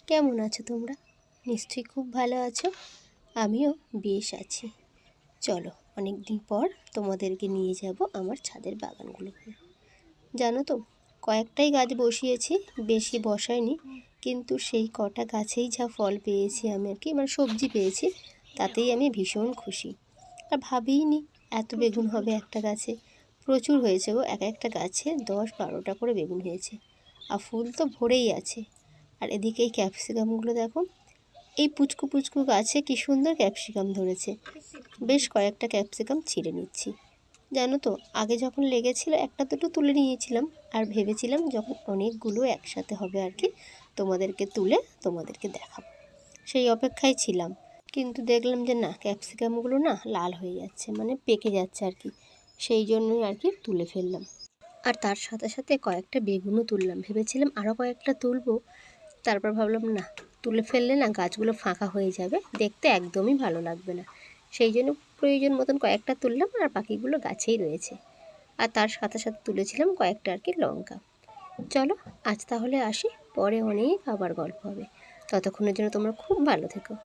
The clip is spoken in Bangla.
কেমন আছো তোমরা? নিশ্চয়ই খুব ভালো আছো। আমিও বেশ আছি। চলো, অনেক দিন পর তোমাদেরকে নিয়ে যাব আমার ছাদের বাগানগুলোতে। জানো তো, কয়েকটাই গাছ বসিয়েছি, বেশি বসাইনি, কিন্তু সেই কটা গাছেই যা ফল পেয়েছি আমি আর কি, মানে সবজি পেয়েছি, তাতেই আমি ভীষণ খুশি। আর ভাবিনি এত বেগুন হবে একটা গাছে। প্রচুর হয়েছে গো, এক একটা গাছে 10-12টা করে বেগুন হয়েছে। আর ফুল তো ভরেই আছে। আর এদিকে এই ক্যাপসিকামগুলো দেখো, এই পুচকু পুচকু গাছে কি সুন্দর ক্যাপসিকাম ধরেছে। বেশ কয়েকটা ক্যাপসিকাম ছিঁড়ে নিচ্ছি। জানো তো, আগে যখন লেগেছিল একটা দুটো তুলে নিয়েছিলাম, আর ভেবেছিলাম যখন অনেকগুলো একসাথে হবে আর কি, তোমাদেরকে তুলে তোমাদেরকে দেখাবো, সেই অপেক্ষায় ছিলাম। কিন্তু দেখলাম যে না, ক্যাপসিকামগুলো না লাল হয়ে যাচ্ছে, মানে পেকে যাচ্ছে আর কি। সেই জন্যই আর কি তুলে ফেললাম। আর তার সাথে সাথে কয়েকটা বেগুনও তুললাম, ভেবেছিলাম আরও কয়েকটা তুলবো। তারপর ভাবলাম না, তুলে ফেললে না গাছগুলো ফাঁকা হয়ে যাবে, দেখতে একদমই ভালো লাগবে না। সেই জন্য প্রয়োজন মতন কয়েকটা তুললাম, আর বাকিগুলো গাছেই রয়েছে। আর তার সাথে সাথে তুলেছিলাম কয়েকটা আর কি লঙ্কা। চলো, আজ তাহলে আসি, পরে অনেক আবার গল্প হবে। ততক্ষণের জন্য তোমরা খুব ভালো থেকো।